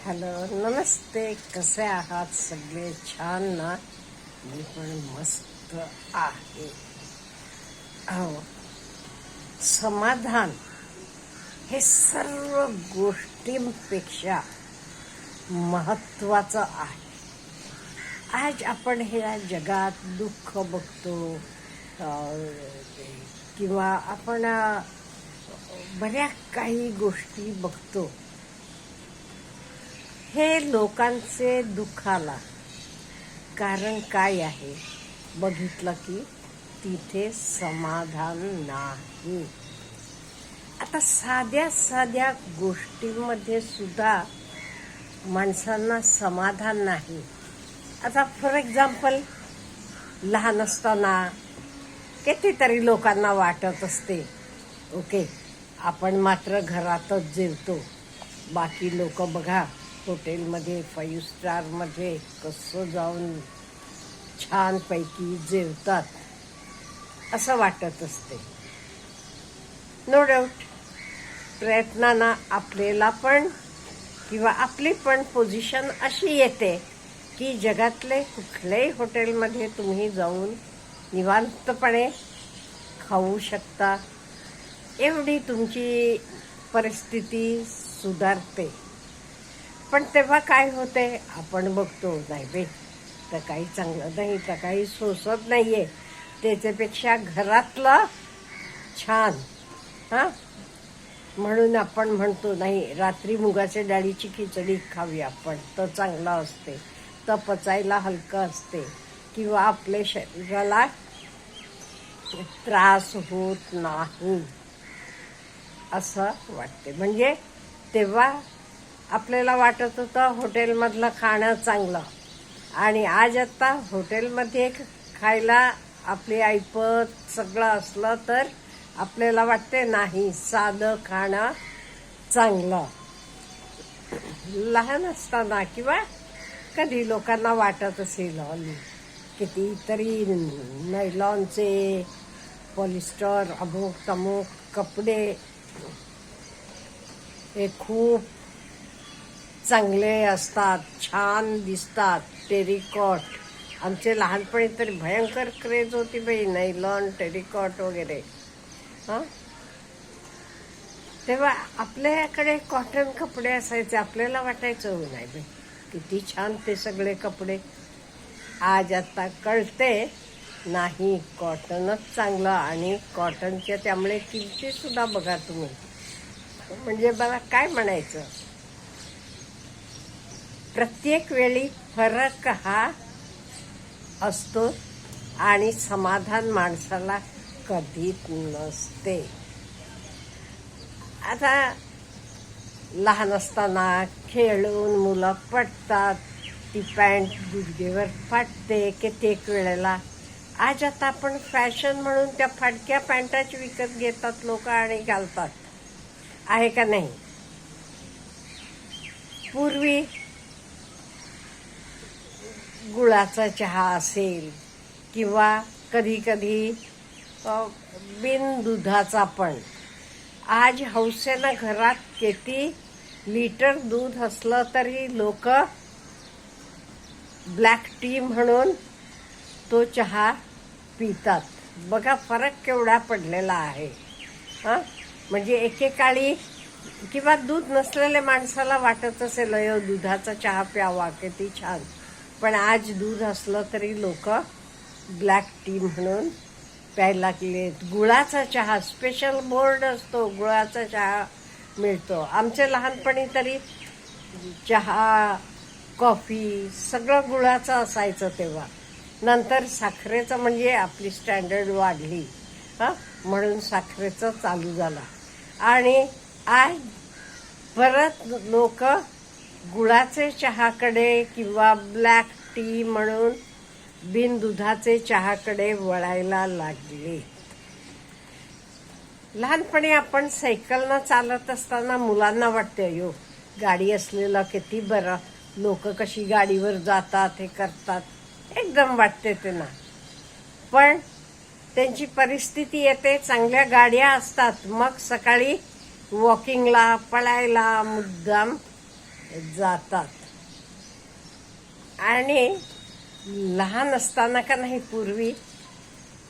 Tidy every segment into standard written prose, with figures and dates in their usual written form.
Hello, नमस्ते. कसे आहात सगळे? छान ना? मी पण मस्त आहे. हो, समाधान हे सर्व गोष्टींपेक्षा महत्वाचं आहे. आज आपण ह्या जगात दुःख बघतो, किंवा आपण बऱ्याच काही गोष्टी बघतो. हे लोकांचे दुःखाला कारण काय आहे? बघितलं की तिथे समाधान नाही. आता साध्या साध्या गोष्टींमध्ये सुद्धा माणसांना समाधान नाही. आता फॉर एक्झाम्पल, लहान असताना कितीतरी लोकांना वाटत असते, ओके, आपण मात्र घरातच जेवतो. बाकी लोक बघा हॉटेलमध्ये 5 स्टारमध्ये कसं जाऊन छानपैकी जेवतात, असं वाटत असते. नो डाऊट, प्रयत्नांना आपल्याला पण किंवा आपली पण पोझिशन अशी येते की जगातले कुठल्याही हॉटेलमध्ये तुम्ही जाऊन निवांतपणे खाऊ शकता. एवढी तुमची परिस्थिती सुधारते. पण तेव्हा काय होते, आपण बघतो, नाही बे, तर काही चांगलं नाही, तर काही सोसत नाहीये, त्याच्यापेक्षा घरातलं छान. म्हणून आपण म्हणतो, नाही, रात्री मुगाच्या डाळीची खिचडी खावी आपण, तर चांगलं असते, तर पचायला हलकं असते, किंवा आपल्या शरीराला त्रास होत नाही असं वाटते. म्हणजे तेव्हा आपल्याला वाटत होतं हॉटेलमधलं खाणं चांगलं, आणि आज आता हॉटेलमध्ये खायला आपली ऐपत सगळं असलं तर आपल्याला वाटते नाही, साधं खाणं चांगलं. लहान असताना किंवा कधी लोकांना वाटत असेल, कितीतरी नायलॉनचे, पॉलिस्टर, अमुक तमुक कपडे हे खूप चांगले असतात, छान दिसतात, टेरिकॉट. आमचे लहानपणी तरी भयंकर क्रेज होती बाई, नायलॉन, टेरिकॉट वगैरे. तेव्हा आपल्याकडे कॉटन कपडे असायचे, आपल्याला वाटायचं नाही बाई, किती छान ते सगळे कपडे. आज आता कळते, नाही, कॉटनच चांगलं. आणि कॉटनच्या त्यामुळे किमती सुद्धा बघा तुम्ही. म्हणजे मला काय म्हणायचं, प्रत्येक वेळी फरक हा असतो आणि समाधान माणसाला कधीच नसते. आता लहान असताना खेळून मुलं पडतात, ती पॅन्ट गुडघेवर फाटते कित्येक वेळेला. आज आता आपण फॅशन म्हणून त्या फाटक्या पॅन्टाच विकत घेतात लोक आणि घालतात, आहे का नाही? पूर्वी गुळाचा चहा असेल, किंवा कधी कधी बिन दुधाचा पण. आज हौसेनं घरात किती लिटर दूध असलं तरी लोक ब्लॅक टी म्हणून तो चहा पितात. बघा फरक केवढा पडलेला आहे. म्हणजे एकेकाळी किंवा दूध नसलेल्या माणसाला वाटत असेल, दुधाचा चहा प्यावा, किती छान. पण आज दूध असलं तरी लोक ब्लॅक टी म्हणून प्यायला लागलेत. गुळाचा चहा, स्पेशल बोर्ड असतो, गुळाचा चहा मिळतो. आमच्या लहानपणी तरी चहा, कॉफी सगळं गुळाचं असायचं तेव्हा. नंतर साखरेचं, म्हणजे आपली स्टँडर्ड वाढली, म्हणून साखरेचं चालू झालं. आणि आज परत लोक गुळाचे चहाकडे किंवा ब्लॅक टी म्हणून बिन दुधाचे चहाकडे वळायला लागले. लहानपणी आपण सायकलनं चालत असताना मुलांना वाटते, गाडी असलेलं किती बरं, लोक कशी गाडीवर जातात, हे करतात, एकदम वाटते त्यांना. पण त्यांची परिस्थिती येते, चांगल्या गाड्या असतात, मग सकाळी वॉकिंगला, पळायला मुद्दाम जातात. आणि लहान असताना का नाही पूर्वी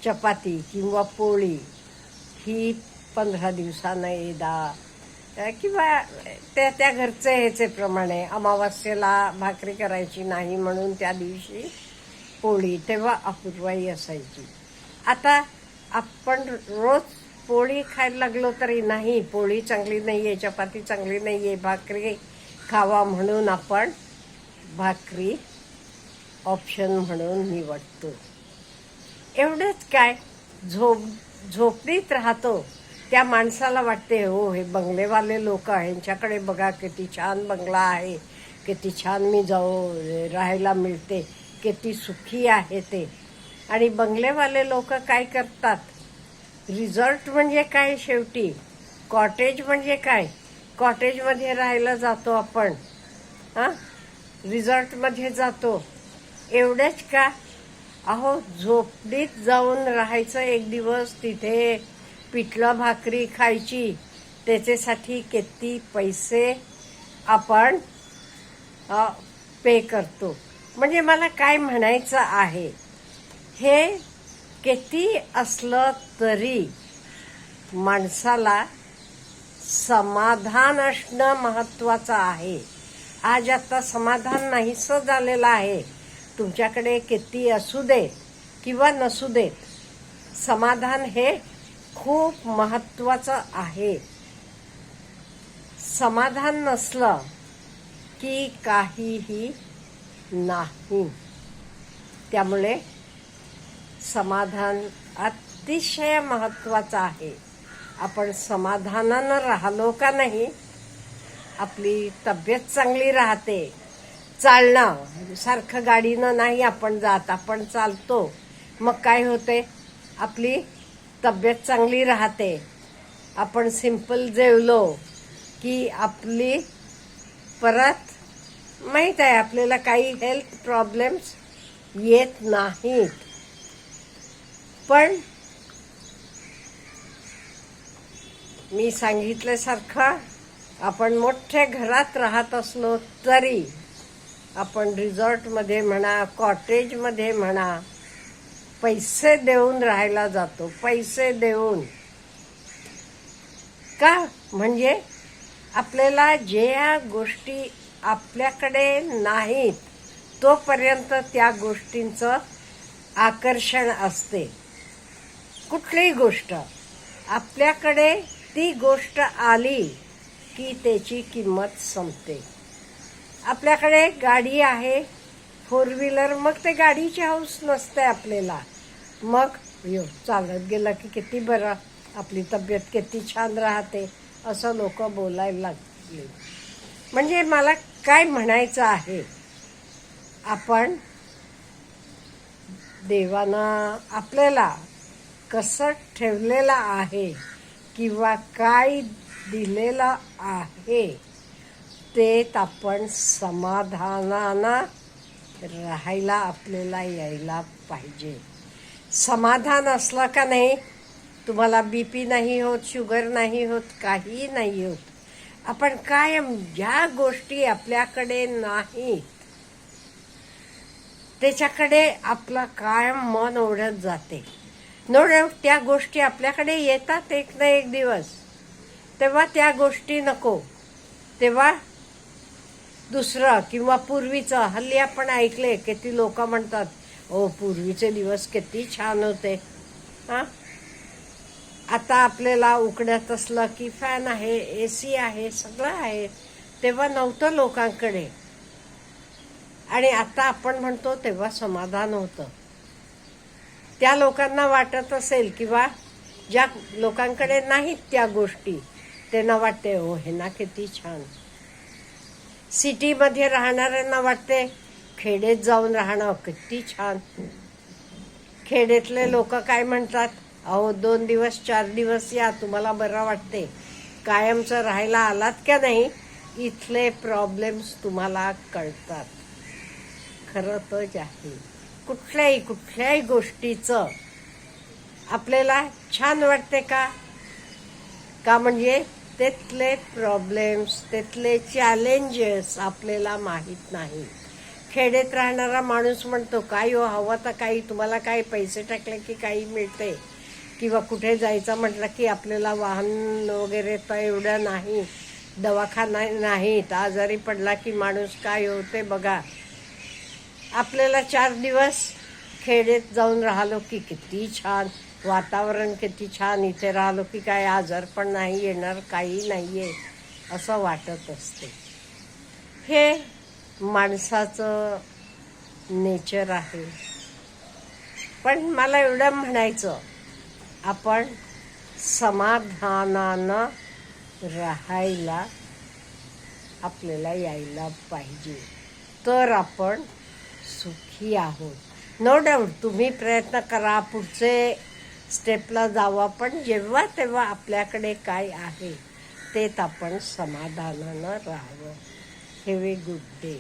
चपाती किंवा पोळी ही 15 दिवसानं एकदा किंवा त्या त्या घरचे ह्याचे प्रमाणे अमावास्येला भाकरी करायची नाही म्हणून त्या दिवशी पोळी, तेव्हा अपूर्वाई असायची. आता आपण रोज पोळी खायला लागलो तरी नाही, पोळी चांगली नाही आहे, चपाती चांगली नाही आहे, भाकरी खावा म्हणून आपण भाकरी ऑप्शन म्हणून निवडतो. एवढंच काय, झोपडीत राहतो त्या माणसाला वाटते हो हे बंगलेवाले लोक ह्यांच्याकडे बघा किती छान बंगला आहे, किती छान मी जाऊ राहायला मिळते, किती सुखी आहे ते. आणि बंगलेवाले लोक काय करतात, रिसॉर्ट म्हणजे काय, शेवटी कॉटेज म्हणजे काय, कॉटेजमध्ये राहायला जातो आपण, रिसॉर्टमध्ये जातो. एवढंच का, अहो झोपडीत जाऊन राहायचं एक दिवस, तिथे पिठलं भाकरी खायची, त्याच्यासाठी किती पैसे आपण पे करतो. म्हणजे मला काय म्हणायचं आहे, हे किती असलं तरी माणसाला समाधान असणं महत्वाचं आहे. आज आता समाधान नाहीसं झालेलं आहे. तुमच्याकडे किती असू दे किंवा नसू देत, समाधान हे खूप महत्वाचं आहे. समाधान नसलं की काहीही नाही. त्यामुळे समाधान अतिशय महत्वाचं आहे. आपण समाधानानं राहिलो का नाही, आपली तब्येत चांगली राहते. चालणं, सारखं गाडीनं नाही आपण जात, आपण चालतो, मग काय होते, आपली तब्येत चांगली राहते. आपण सिंपल जेवलो की आपली परत माहीत आहे आपल्याला काही हेल्थ प्रॉब्लेम्स येत नाहीत. पण मी सांगितल्यासारखं आपण मोठ्या घरात राहत असलो तरी आपण रिसॉर्टमध्ये म्हणा, कॉटेजमध्ये म्हणा, पैसे देऊन राहायला जातो. पैसे देऊन का, म्हणजे आपल्याला ज्या गोष्टी आपल्याकडे नाहीत तोपर्यंत त्या गोष्टींचं आकर्षण असते. कुठलीही गोष्ट आपल्याकडे, ती गोष्ट आली की त्याची किंमत संपते. आपल्याकडे गाडी आहे, 4 व्हीलर, मग ते गाडीची हौस नसते आपल्याला. मग चालत गेला की किती बरं, आपली तब्येत किती छान राहते, असं लोक बोलायला लागले. म्हणजे मला काय म्हणायचं आहे, आपण देवानं आपल्याला कसं ठेवलेलं आहे किंवा काय दिलेलं आहे ते आपण समाधानानं राहायला आपल्याला यायला पाहिजे. समाधान असलं का नाही, तुम्हाला बीपी नाही होत, शुगर नाही होत, काही नाही होत. आपण कायम ज्या गोष्टी आपल्याकडे नाही त्याच्याकडे आपलं कायम मन ओढत जाते. त्या गोष्टी आपल्याकडे येतात एक ना एक दिवस, तेव्हा त्या गोष्टी नको, तेव्हा दुसरं किंवा पूर्वीचं. हल्ली आपण ऐकले किती लोक म्हणतात, ओ पूर्वीचे दिवस किती छान होते. आता आपल्याला उकड्यात असलं की फॅन आहे, एसी आहे, सगळं आहे. तेव्हा नव्हतं लोकांकडे. आणि आता आपण म्हणतो तेव्हा समाधान होतं. त्या लोकांना वाटत असेल किंवा ज्या लोकांकडे नाहीत त्या गोष्टी, त्यांना वाटते हो हे ना किती छान. सिटीमध्ये राहणाऱ्यांना वाटते खेडेत जाऊन राहणं किती छान. खेड्यातले लोक काय म्हणतात, अहो 2 दिवस 4 दिवस या, तुम्हाला बरं वाटते. कायमचं राहायला आलात का नाही, इथले प्रॉब्लेम्स तुम्हाला कळतात. खरं तर आहे, कुठल्याही गोष्टीचं आपल्याला छान वाटते का, म्हणजे तिथले प्रॉब्लेम्स, तिथले चॅलेंजेस आपल्याला माहीत नाही. खेड्यात राहणारा माणूस म्हणतो काय हो, हवं तर काही, तुम्हाला काही पैसे टाकले की काही मिळते, किंवा कुठे जायचं म्हटलं की आपल्याला वाहन वगैरे तर एवढं नाही, दवाखाना नाहीत, आजारी पडला की माणूस काय होते बघा. आपल्याला 4 दिवस खेड्यात जाऊन राहिलो की किती छान वातावरण, किती छान, इथे राहिलो की काय आजार पण नाही येणार, काही नाही आहे असं वाटत असते. हे माणसाचं नेचर आहे. पण मला एवढं म्हणायचं, आपण समाधानानं राहायला आपल्याला यायला पाहिजे, तर आपण सुखी आहोत. नो डाऊट तुम्ही प्रयत्न करा, पुढचे स्टेपला जावा, पण जेव्हा तेव्हा आपल्याकडे काय आहे तेच आपण समाधानानं राहावं. Have a good day.